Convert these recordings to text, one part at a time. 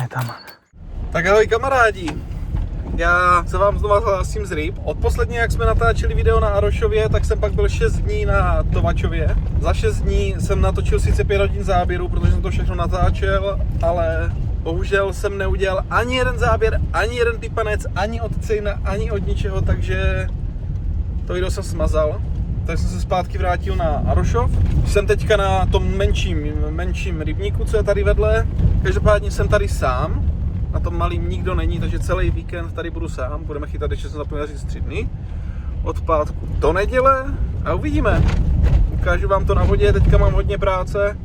je tam. Tak ahoj kamarádi, já se vám znova hlásím z Ryb. Odposledně, jak jsme natáčeli video na Arošově, tak jsem pak byl 6 dní na Tovačově. Za 6 dní jsem natočil sice 5 hodin záběru, protože jsem to všechno natáčel, ale bohužel jsem neudělal ani jeden záběr, ani jeden pipanec, ani od Cejna, ani od ničeho, takže to video jsem smazal. Tak jsem se zpátky vrátil na Arošov. Jsem teďka na tom menším rybníku, co je tady vedle. Každopádně jsem tady sám. Na tom malým nikdo není, takže celý víkend tady budu sám. Budeme chytat, ještě jsem zapomněl říct 3 dny. Od pátku do neděle a uvidíme. Ukážu vám to na vodě, teďka mám hodně práce,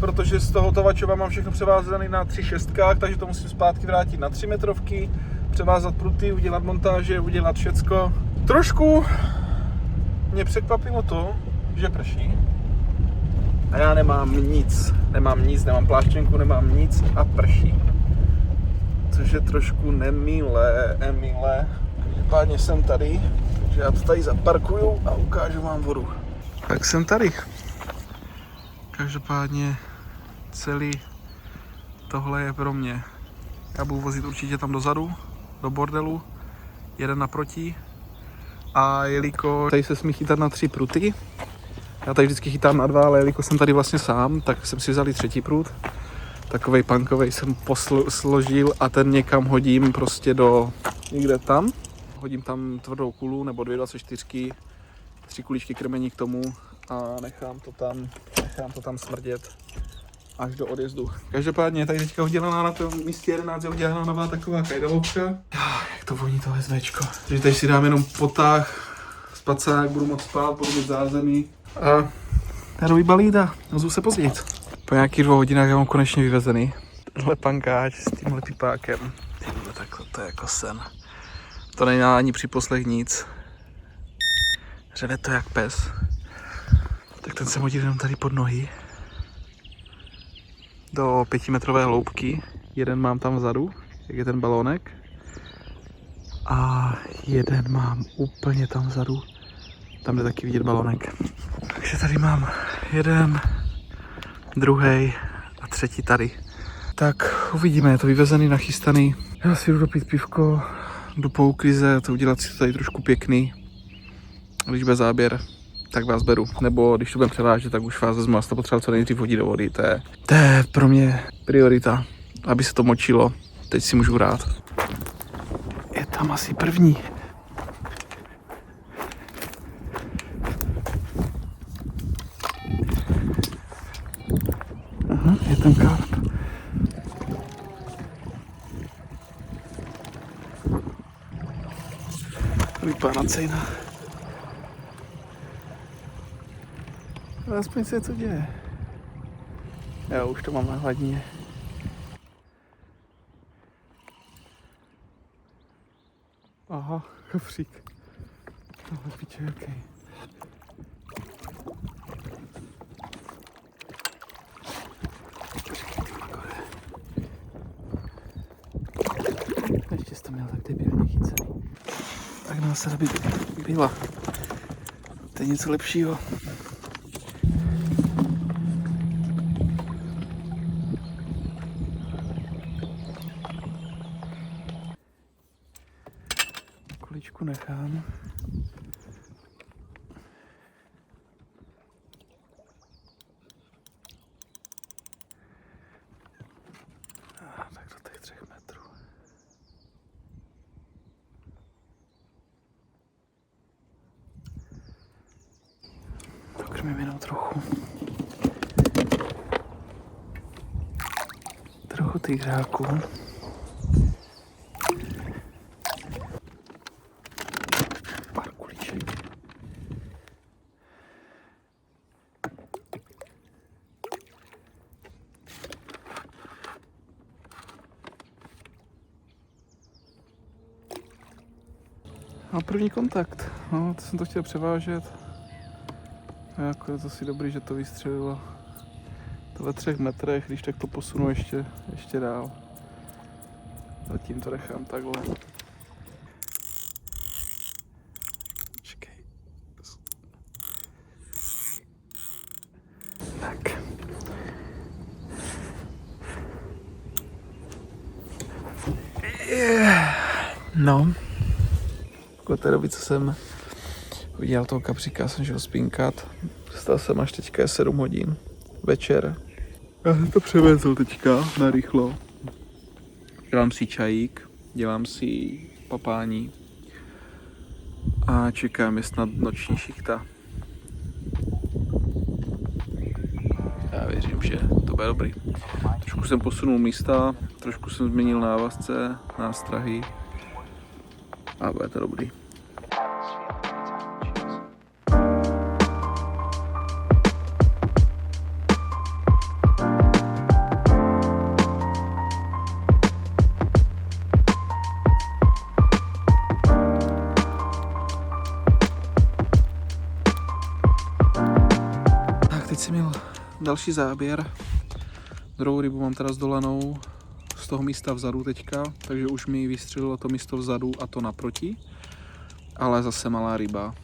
protože z toho Tovačova mám všechno převázané na 3 šestkách, takže to musím zpátky vrátit na 3 metrovky, převázat pruty, udělat montáže, udělat všecko. Trošku mě překvapilo to, že prší a já nemám nic, nemám pláštěnku, nemám nic a prší. Což je trošku nemilé. Každopádně jsem tady, takže já to tady zaparkuju a ukážu vám vodu. Tak jsem tady. Každopádně celý tohle je pro mě. Já budu vozit určitě tam dozadu, do bordelu, jeden naproti. A jelikož tady se smí chytat na 3 pruty, já tady vždycky chytám na 2, ale jelikož jsem tady vlastně sám, tak jsem si vzal 3. prut. Takovej punkovej jsem složil a ten někam hodím prostě do někde tam. Hodím tam tvrdou kulu nebo 2,24, 3 kuličky krmení k tomu a nechám to tam smrdět až do odjezdu. Každopádně tady teďka udělaná na tom místě 11 je udělaná nová taková kajdalovka. Jak to voní to SVčko. Takže tady si dám jenom potah, spacák, budu moc spát, budu mít zázemí a já jdu vybalít a ozvu se později. Po nějakých 2 hodinách já mám konečně vyvezený. Tenhle pankáč s tímhle pipákem. Tyhle, takhle, to je jako sen. To není ani při poslech nic. Řeve to jak pes. Tak ten jsem hodil jenom tady pod nohy. Do 5metrové hloubky. Jeden mám tam vzadu, jak je ten balónek. A jeden mám úplně tam vzadu. Tam jde taky vidět balónek. Takže tady mám jeden, druhý a 3 tady. Tak uvidíme, je to vyvezený, nachystaný. Já si jdu dopít pivko, jdu po uklize, to udělat si to tady trošku pěkný. Když bude záběr, tak vás beru. Nebo když to budeme převážet, tak už vás vezmu a to potřeba co nejdřív hodit do vody. To je pro mě priorita, aby se to močilo. Teď si můžu hrát. Je tam asi první. Aha, je tam karp. Vypadá na Cejna. Aspoň se co děje. Já už to mám na hladině. Aha, kofřík. Tohle piče, jaký. Ještě jsi to měl tak debilně chycený. Tak nás by byla. To je něco lepšího. Kuličku nechám. Tak do těch 3 metrů. Dokrmím jenom trochu. Trochu tygřáků. Pár kuliček. A první kontakt. No, to jsem to chtěl převážet. A jako je to si dobrý, že to vystřelilo. To ve 3 metrech, když tak to posunu ještě dál. Zatím to nechám takhle. Počkej. Tak. No. Od té doby, co jsem udělal toho kapříka, jsem šel spinkat. Stal jsem až teďka je 7 hodin večer. Já jsem to převezl teďka narychlo. Dělám si čajík, dělám si papání a čekám, je snad noční šichta. Já věřím, že to bude dobrý. Trošku jsem posunul místa, trošku jsem změnil návazce, nástrahy a bude to dobrý. Tak teď jsem měl další záběr. Druhou rybu mám teda zdolanou z toho místa vzadu teďka, takže už mi vystřelilo to místo vzadu a to naproti. Ale zase malá ryba.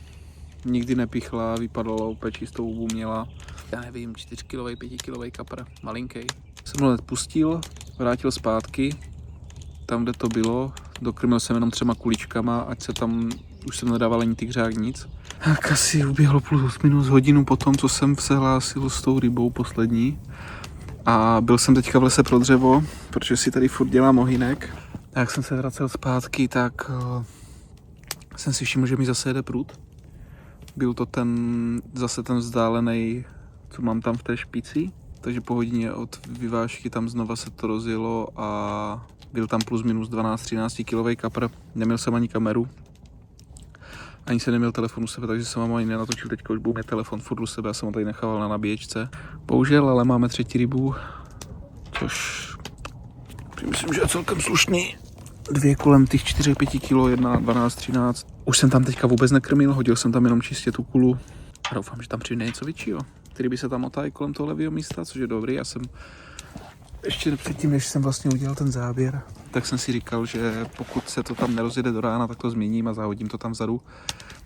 Nikdy nepichla, vypadala úplně čistou hubu měla. Já nevím, 4 kg, 5 kg kapr, malinký. Jsem ho pustil, vrátil zpátky, tam, kde to bylo. Dokrmil jsem jenom 3 kuličkama, ať se tam, už jsem nedával ani tygřák, nic. Tak asi uběhlo plus minus hodinu po tom, co jsem se hlásil s tou rybou poslední. A byl jsem teďka v lese pro dřevo, protože si tady furt dělám ohýnek. A jak jsem se vracel zpátky, tak jsem si všiml, že mi zase jede prut. Byl to zase ten vzdálený, co mám tam v té špici. Takže po hodině od vyvážky tam znova se to rozjelo a byl tam plus minus 12-13 kg kapr. Neměl jsem ani kameru. Ani jsem neměl telefon u sebe, takže jsem vám ani nenatočil. Teďka už budu mít telefon furt u sebe, já jsem ho tady nechával na nabíječce. Bohužel, ale máme 3. rybu, což myslím, že je celkem slušný. 2 kolem těch 4-5 kg, 1 12-13. Už jsem tam teďka vůbec nekrmil, hodil jsem tam jenom čistě tu kulu. A doufám, že tam přijde něco většího. Ty ryby se tam motají kolem toho levého místa, což je dobrý. Já jsem ještě předtím, než jsem vlastně udělal ten záběr, tak jsem si říkal, že pokud se to tam nerozjede do rána, tak to změním a zahodím to tam vzadu.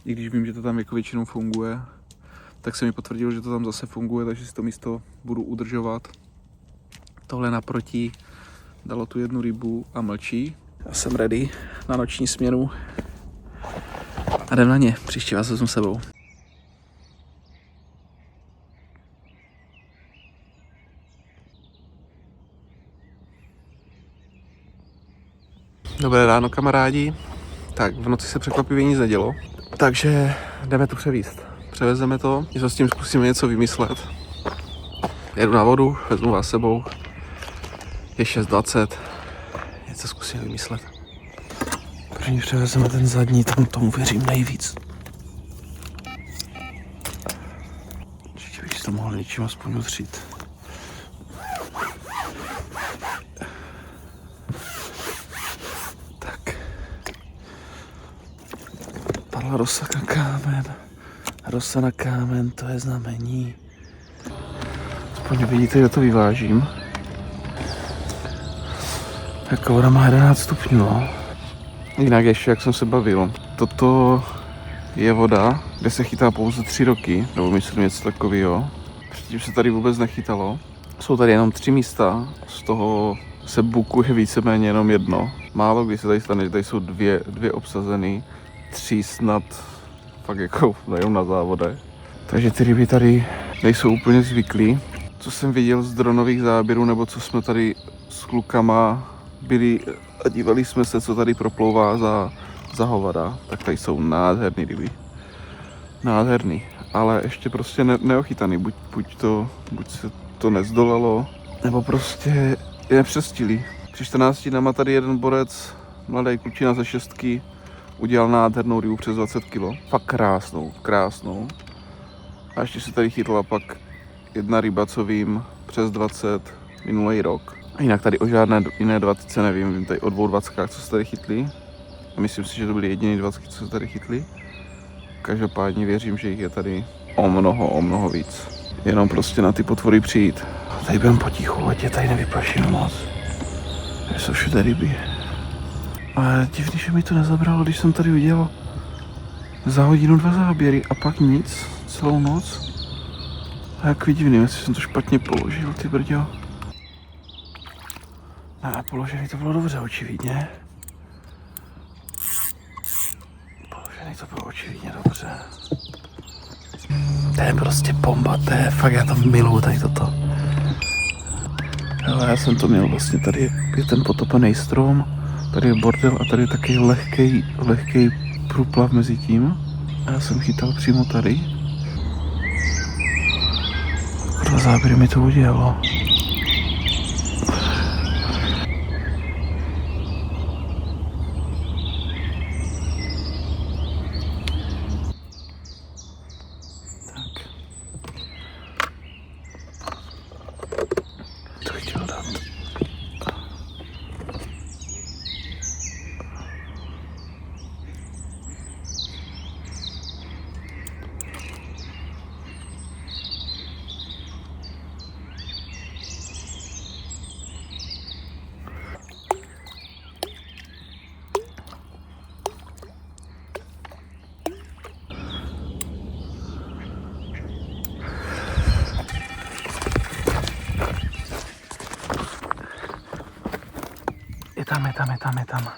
I když vím, že to tam jako většinou funguje, tak se mi potvrdilo, že to tam zase funguje, takže si to místo budu udržovat. Tohle naproti dalo tu 1 rybu a mlčí. Já jsem ready na noční směnu a jdem na ně. Příště vás vezmu sebou. Dobré ráno, kamarádi. Tak, v noci se překvapivě nic nedělo, takže jdeme to převízt. Převezeme to, něco s tím zkusíme něco vymyslet. Jedu na vodu, vezmu vás sebou. Je 6:20, něco zkusíme vymyslet. První převezeme ten zadní, tam tomu věřím nejvíc. Určitě bych si to mohl něčím aspoň utřít. Padla rosa na kámen. Rosa na kámen, to je znamení. Aspoň vidíte, že to vyvážím. Tak voda má 11 stupňů, no. Jinak ještě, jak jsem se bavil. Toto je voda, kde se chytá pouze 3 roky, nebo myslím něco takového. Předtím se tady vůbec nechytalo. Jsou tady jenom 3 místa, z toho se bukuje víceméně jenom 1. Málo kdy se tady stane, že tady jsou dvě obsazený, 3 snad fakt jako jenom na závodech. Takže ty ryby tady nejsou úplně zvyklí. Co jsem viděl z dronových záběrů, nebo co jsme tady s klukama byli a dívali jsme se, co tady proplouvá za hovada, tak tady jsou nádherný ryby. Nádherný, ale ještě prostě neochytaný. Buď se to nezdolalo, nebo prostě je nepřestili. Při 14 dnama tady jeden borec, mladý klučina ze 6, udělal nádhernou rybu přes 20 kg. Fakt krásnou. A ještě se tady chytla pak 1 ryba, co vím, přes 20 minulý rok. A jinak tady o žádné jiné 20 nevím, vím tady o 2 20, co se tady chytli. A myslím si, že to byly jediný 20, co se tady chytli. Každopádně věřím, že jich je tady o mnoho víc. Jenom prostě na ty potvory přijít. Tady budeme potichu, ať je tady nevyplašíme moc. Tady jsou všude ryby. Ale divný, že mi to nezabralo, když jsem tady udělal za hodinu 2 záběry a pak nic, celou noc. A jak divný, jestli jsem to špatně položil, ty brďo. A položený to bylo dobře, očividně. to bylo očividně dobře. To je prostě bomba, to je fakt, já to miluju tady toto. Ale já jsem to měl vlastně, tady je ten potopený strom, tady je bordel a tady je taky lehký průplav mezi tím. A já jsem chytal přímo tady. Kurva, záběry mi to udělalo. Je tam.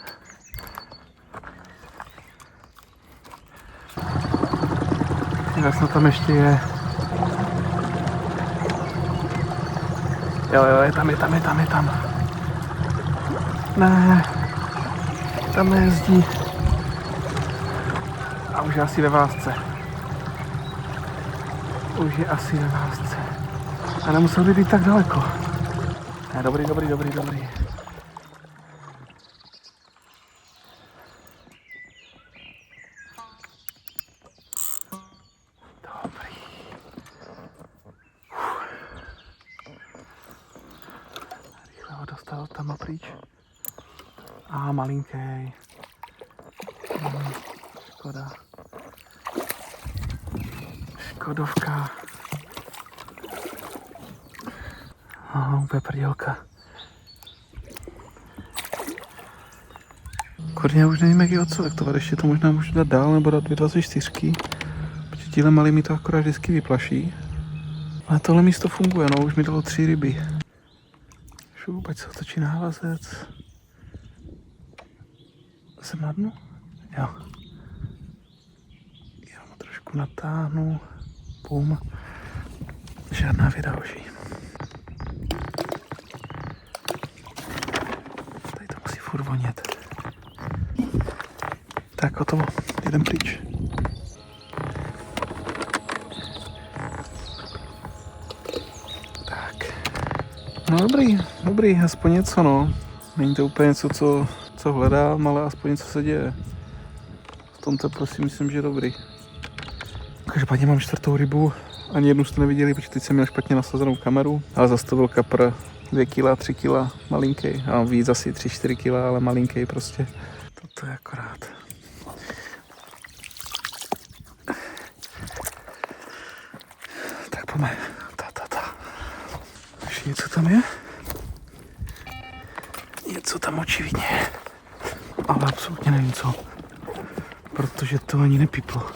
Jasno, tam ještě je. Jo, je tam. Ne, tam nejezdí. A už je asi ve vásce. A nemusel by být tak daleko. Ne, dobrý. Rychle ho dostal tam a pryč. A malinký. Škoda. Škodovka. Úplně prdělka. Kurně, já už nevím, jak je odselektovat. Ještě to možná můžu dát dál, nebo dát 24. Protože tíhle malý mi to akorát vždycky vyplaší. Ale tohle místo funguje, no, už mi dalo 3 ryby. Šup, ať se otočí náhazec. Jsem na dnu? Jo. Já mu trošku natáhnu. Pum. Žádná věda oží. Tady to musí furt vonět. Tak, hotovo. Jedem pryč. Tak. No dobrý, aspoň něco, no. Není to úplně něco, co hledám, ale aspoň něco se děje. V tom to prosím myslím, že dobrý. Každopádně mám 4. rybu. Ani jednu jste neviděli, protože teď jsem měl špatně nasazenou kameru. Ale zase to byl kapr 2 kg, 3 kg, malinký. A víc asi 3-4 kg, ale malinký prostě. Toto je akorát. Tak pojďme. Ještě něco tam je? Něco tam očividně je. Ale absolutně nevím co. Protože to ani nepíplo.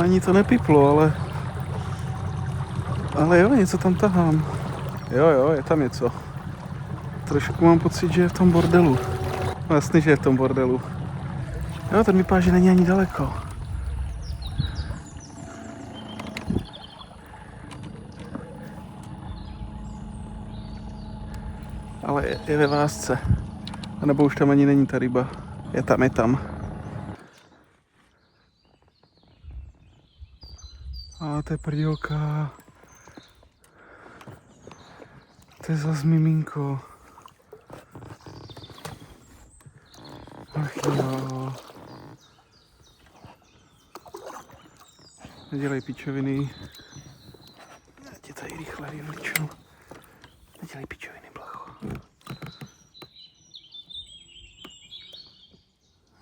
Ani to nepíplo, ale jo, něco tam tahám. Jo, je tam něco. Trošku mám pocit, že je v tom bordelu. No jasně, že je v tom bordelu. Jo, ten vypadá, že není ani daleko. Ale je ve vásce. A nebo už tam ani není ta ryba. Je tam. A to je prdělka. To je zas miminko. Ach jo. Nedělej pičoviny. Já tě tady rychle vyvleču. Nedělej pičoviny, blacho.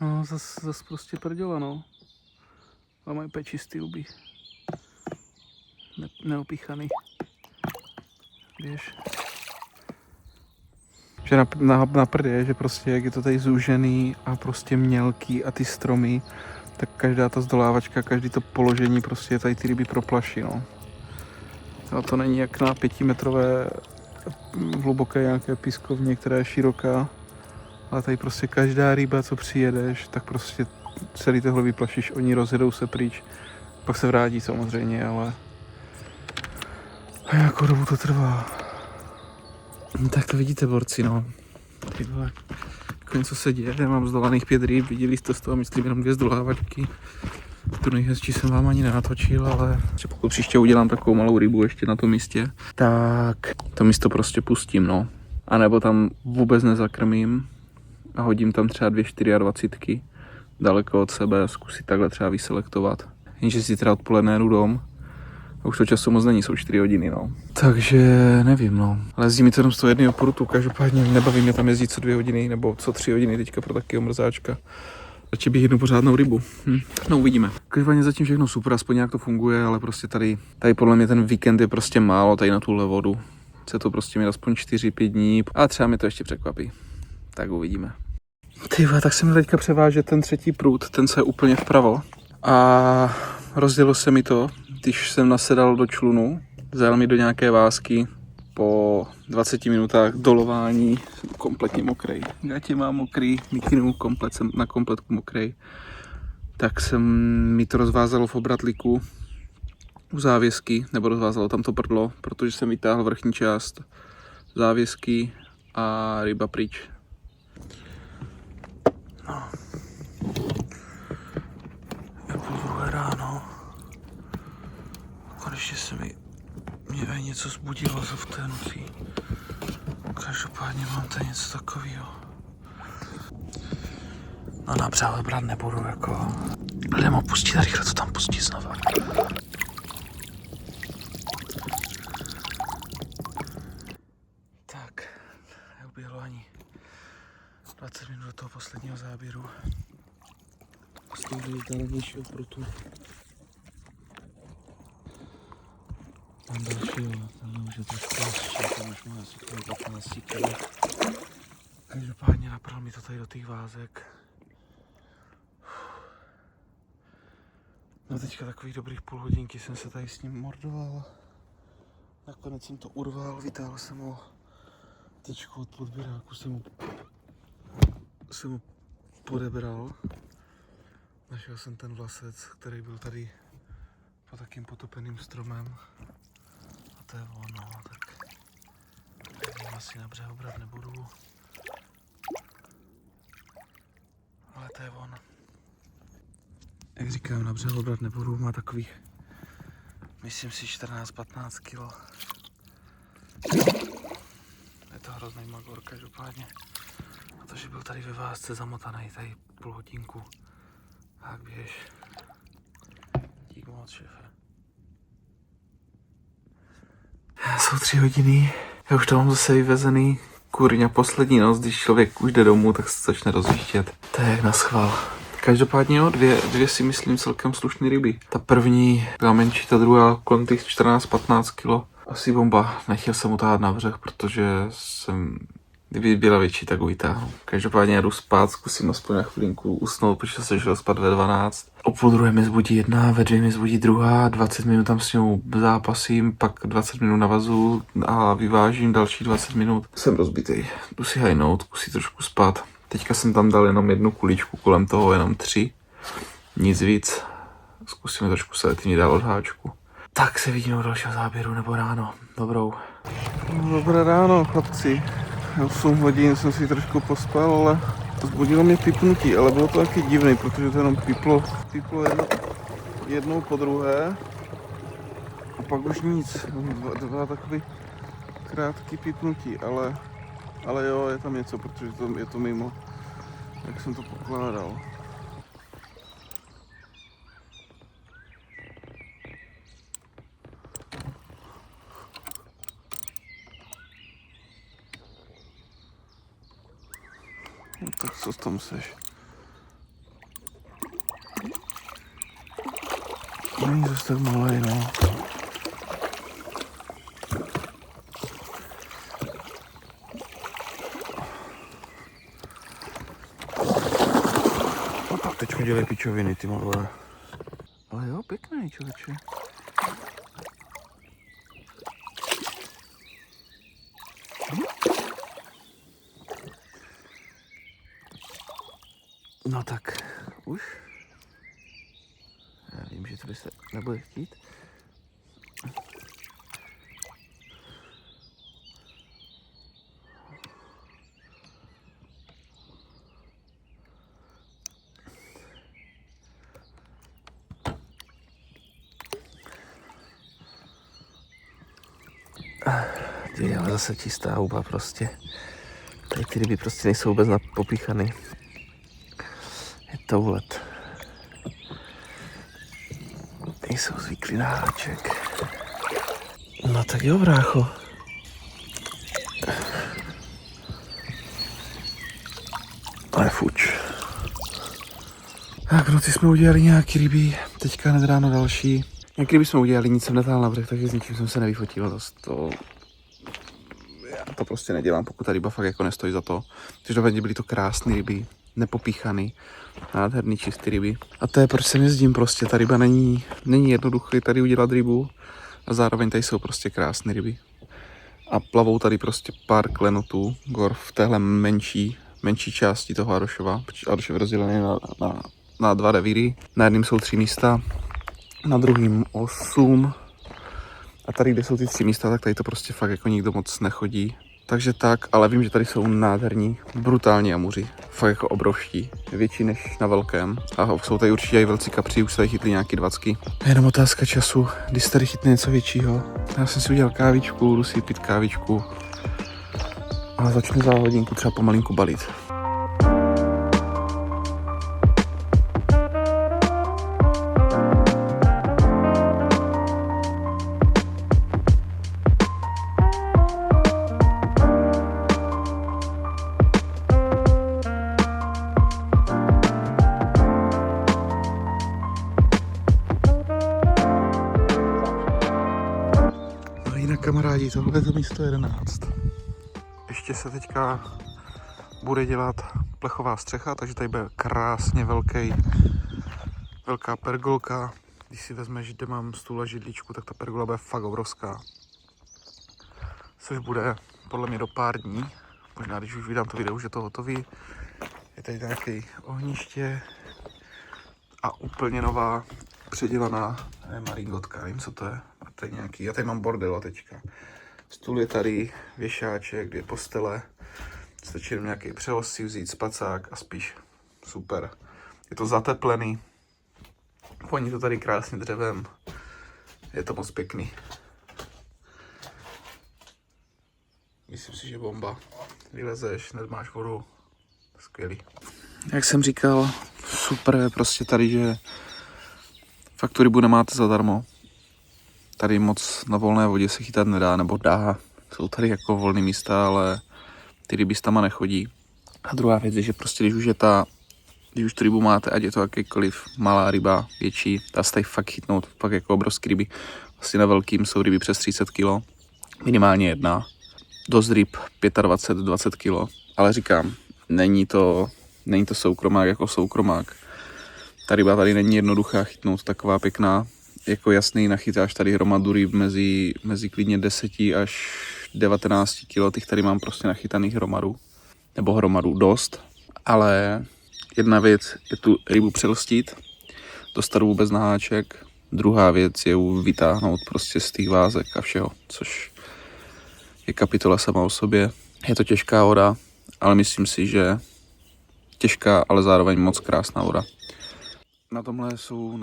No, zas prostě prděla, no. A mají úplně čistý luby. Neopíchaný. Běž. Že na prdě je, že prostě jak je to tady zúžený a prostě mělký a ty stromy, tak každá ta zdolávačka, každý to položení prostě tady ty ryby proplaší, no. A to není jak na 5metrové hluboké nějaké pískovně, která je široká, Ale tady prostě každá ryba, co přijedeš, tak prostě celý tohle vyplašíš, oni rozjedou se pryč. Pak se vrátí samozřejmě, ale a jakou dobu to trvá. No, tak to vidíte, borci, no. Ty vole, jako něco se děje, já mám zdolaných 5 ryb, viděli jste z toho, myslím, jenom 2 zdolhávačky. Tu nejhezčí jsem vám ani nenatočil, ale pokud příště udělám takovou malou rybu ještě na tom místě, tak to místo prostě pustím, no. A nebo tam vůbec nezakrmím a hodím tam třeba 2 24 daleko od sebe, zkusit takhle třeba vyselektovat. Jenže si teda odpoledne jdu dom a už to času moc není, jsou 4 hodiny, no. Takže nevím, no. Ale jezdí mi to jenom z toho jedného prutu, každopádně nebaví mě tam jezdit co 2 hodiny nebo co 3 hodiny teďka pro takového mrzáčka. Radši bych jednu pořádnou rybu. No uvidíme. Každopádně zatím všechno super, aspoň nějak to funguje, ale prostě tady podle mě ten víkend je prostě málo tady na tuhle vodu. Chce to prostě mít aspoň 4-5 dní a třeba mi to ještě překvapí. Tak uvidíme. Tyva, tak jsem teďka převážet ten 3. prut, ten se je úplně vpravo. A rozdělo se mi to, když jsem nasedal do člunu, vzal mi do nějaké vásky, po 20 minutách dolování jsem kompletně mokrej. Gatě mám mokrý, mikinu jsem na kompletku mokrej. Tak jsem mi to rozvázalo v obratliku u závěsky, nebo rozvázalo tam to prdlo, protože jsem vytáhl vrchní část závěsky a ryba pryč. No. Je 2:30 ráno. Konečně se mě aj něco zbudilo v té noci. Každopádně mám tady něco takového. No na břehu brát nebudu, jako. Ale mám pustit a rychle to tam pustit znova. Tak, neuběhlo ani 20 minut do toho posledního záběru. Prostě už z dalšího prutu. Tam dalšího, tam už je trošku hezčí, tam už má asi 15 kg. Každopádně napadlo mi to tady do těch vázek. No teďka takových dobrých půl hodinky jsem se tady s ním mordoval. Nakonec jsem to urval, vytáhl jsem ho tečku od podběráku, jsem ho podebral. Našel jsem ten vlasec, který byl tady pod takým potopeným stromem. A to je ono, tak asi na břehu brát nebudu. Ale to je ono. Jak říkám, na břehu brát nebudu, má takových, myslím si, 14-15 kg. Je to hrozný magor, každopádně. A to, že byl tady ve vázce zamotaný, tady půl hodinku. Tak běž. Dík moc, šéfe. Jsou 3 hodiny, já už to mám zase vyvezený. Kurňa, poslední noc, když člověk už jde domů, tak se začne rozjíždět. To je jak na schvál. Každopádně jo, dvě si myslím celkem slušné ryby. Ta první byla menší, ta druhá kolem těch 14-15 kg. Asi bomba. Nechtěl jsem utáhat na břeh, protože kdyby byla větší, tak ho vytáhnu. Každopádně jdu spát, zkusím aspoň na chvilinku usnout, protože jsem šel spát ve 12. O 12:30 mi zbudí jedna, ve 2 mi zbudí druhá, 20 minut tam s ním zápasím, pak 20 minut navazu a vyvážím další 20 minut. Jsem rozbitej. Jdu si hajnout, zkusím trošku spát. Teďka jsem tam dal jenom 1 kuličku, kolem toho jenom 3. Nic víc. Zkusíme trošku selektivně dál od háčku. Tak se vidíme u dalšího záběru, nebo ráno. Dobrou. Dobré ráno, chlapci. 8 hodin jsem si trošku pospal, ale zbudilo mě pipnutí, ale bylo to taky divný, protože to jenom piplo jednou po druhé a pak už nic. Dva takový krátký pipnutí, ale jo, je tam něco, protože je to mimo, jak jsem to pokládal. No tak co tam seš? Není zase tak malej, no. No tak teď mi dělej pičoviny, ty malé. Ale jo, pěkný, člověče. No tak, už? Já vím, že to by se nebude chtít. Je ale zase čistá huba prostě. Tady ty ryby prostě nejsou vůbec popíchany. Je to úlet. Nejsou zvyklí na háček. No tak jo, brácho. Ale fuč. Tak no, ty jsme udělali nějaký ryby, teďka hned ráno další. Nějaký ryby jsme udělali, nic jsem netáhl na vrch, takže s ničím jsem se nevyfotil. Já to prostě nedělám, pokud ta ryba fakt jako nestojí za to. Každopádně byly to krásné ryby, nepopíchaný, nádherný čistý ryby. A to je, proč sem jezdím prostě, ta ryba není jednoduchý tady udělat rybu a zároveň tady jsou prostě krásné ryby. A plavou tady prostě pár klenotů, gor v téhle menší části toho Arošova. Arošov je rozdělený na 2 revíry. Na jedním jsou 3 místa, na druhým 8. A tady, kde jsou ty 3 místa, tak tady to prostě fakt jako nikdo moc nechodí. Takže tak, ale vím, že tady jsou nádherní, brutální jamuři. Fakt jako obrovští, větší než na velkém. A jsou tady určitě i velcí kapři, už se tady chytli nějaký 20. Jenom otázka času, když se tady chytne něco většího. Já jsem si udělal kávičku, jdu si pít kávičku. A začnu za hodinku třeba pomalinku balit. Kamarádi, tohle je to místo 11. Ještě se teďka bude dělat plechová střecha, takže tady bude krásně velká pergolka. Když si vezmeš, kde mám stůl a židličku, tak ta pergola bude fakt obrovská. Což bude podle mě do pár dní. Možná když už vydám to video, už je to hotový. Je tady nějaké ohniště a úplně nová předělaná maringotka, nevím co to je. A tady nějaký, já tady mám bordel teďka. Stůl je tady, věšáček, 2 postele. Stačí jenom nějaký převoz si vzít, spacák a spíš. Super. Je to zateplený. Voní to tady krásně dřevem. Je to moc pěkný. Myslím si, že bomba. Vylezeš, hned máš vodu. Skvělý. Jak jsem říkal, super je prostě tady, že fakt tu rybu nemáte zadarmo. Tady moc na volné vodě se chytat nedá, nebo dá. Jsou tady jako volné místa, ale ty ryby tam nechodí. A druhá věc je, že prostě když už tu rybu máte, ať je to jakýkoliv malá ryba, větší, dá se tady fakt chytnout, fakt jako obrovský ryby. Vlastně na velkým jsou ryby přes 30 kg, minimálně jedna. Dost ryb 25-20 kg, ale říkám, není to soukromák jako soukromák. Ta ryba tady není jednoduchá chytnout, taková pěkná. Jako jasný, nachytáš tady hromadu ryb mezi klidně 10 až 19 kg, těch tady mám prostě nachytaných hromadu dost, ale jedna věc je tu rybu přelstit, dostat vůbec na háček, druhá věc je ju vytáhnout prostě z těch vázek a všeho, což je kapitola sama o sobě. Je to těžká voda, ale myslím si, že těžká, ale zároveň moc krásná voda. Na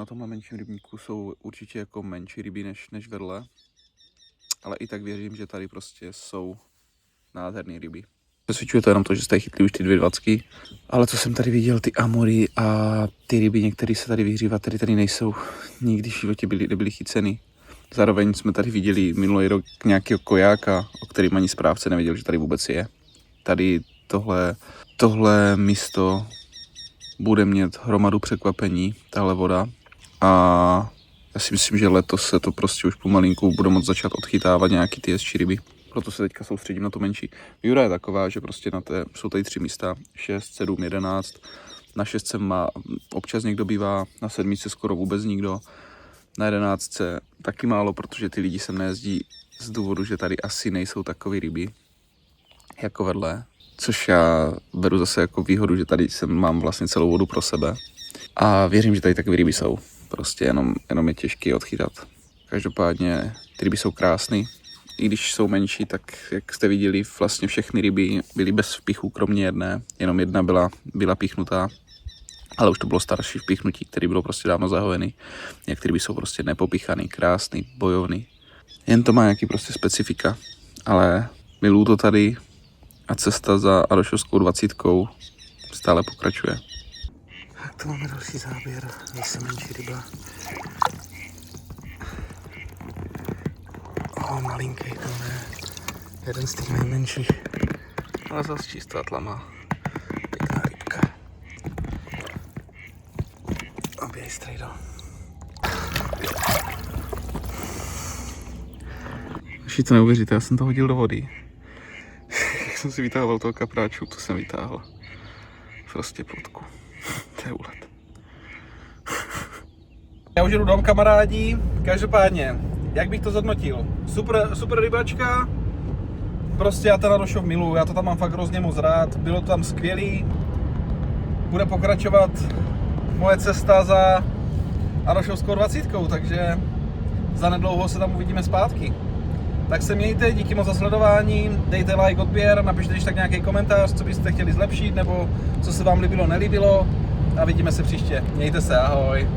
tomhle menším rybníku jsou určitě jako menší ryby než vedle, ale i tak věřím, že tady prostě jsou nádherné ryby. Přesvědčuje to jenom to, že jste chytli už ty 220, ale co jsem tady viděl, ty amury a ty ryby, některé se tady vyhřívat, tady nejsou, nikdy v životě nebyly chyceny. Zároveň jsme tady viděli minulý rok nějakého kojáka, o kterým ani správce nevěděl, že tady vůbec je. Tady tohle místo bude mít hromadu překvapení, tahle voda. A já si myslím, že letos se to prostě už pomalinku bude moct začát odchytávat nějaký ty hezčí ryby. Proto se teďka soustředím na to menší. Výhoda je taková, že prostě jsou tady 3 místa, 6, 7, 11. Na 6 má občas někdo bývá, na 7 skoro vůbec nikdo. Na 11 taky málo, protože ty lidi sem nejezdí z důvodu, že tady asi nejsou takové ryby jako vedle. což já beru zase jako výhodu, že tady mám vlastně celou vodu pro sebe. A věřím, že tady takové ryby jsou. Prostě jenom je těžké je odchytat. Každopádně ty ryby jsou krásné. I když jsou menší, tak jak jste viděli, vlastně všechny ryby byly bez vpichu, kromě jedné. Jenom jedna byla pichnutá, ale už to bylo starší vpichnutí, které bylo prostě dávno zahojený. Některé ryby jsou prostě nepopichaný, krásný, bojovný. Jen to má nějaký prostě specifika. Ale miluju to tady a cesta za Arošovskou 20 stále pokračuje. Tak to máme další záběr, zase menší ryba. Malinký to je. Jeden z těch nejmenších. Ale zase čistá tlama. Pěkná rybka. Oběj strejdo. Ještě to neuvěříte, já jsem to hodil do vody. Jak jsem si vytáhl toho kapráčů, to jsem vytáhl. Prostě plotku. To je úlet. Já už jdu dom, kamarádi. Každopádně, jak bych to zhodnotil? Super rybačka. Prostě já ten Arošov miluju, já to tam mám fakt hrozně moc rád. Bylo to tam skvělý. Bude pokračovat moje cesta za Arošovskou 20, takže zanedlouho se tam uvidíme zpátky. Tak se mějte, díky moc za sledování, dejte like, odběr, napište když tak nějaký komentář, co byste chtěli zlepšit, nebo co se vám líbilo, nelíbilo a vidíme se příště. Mějte se, ahoj.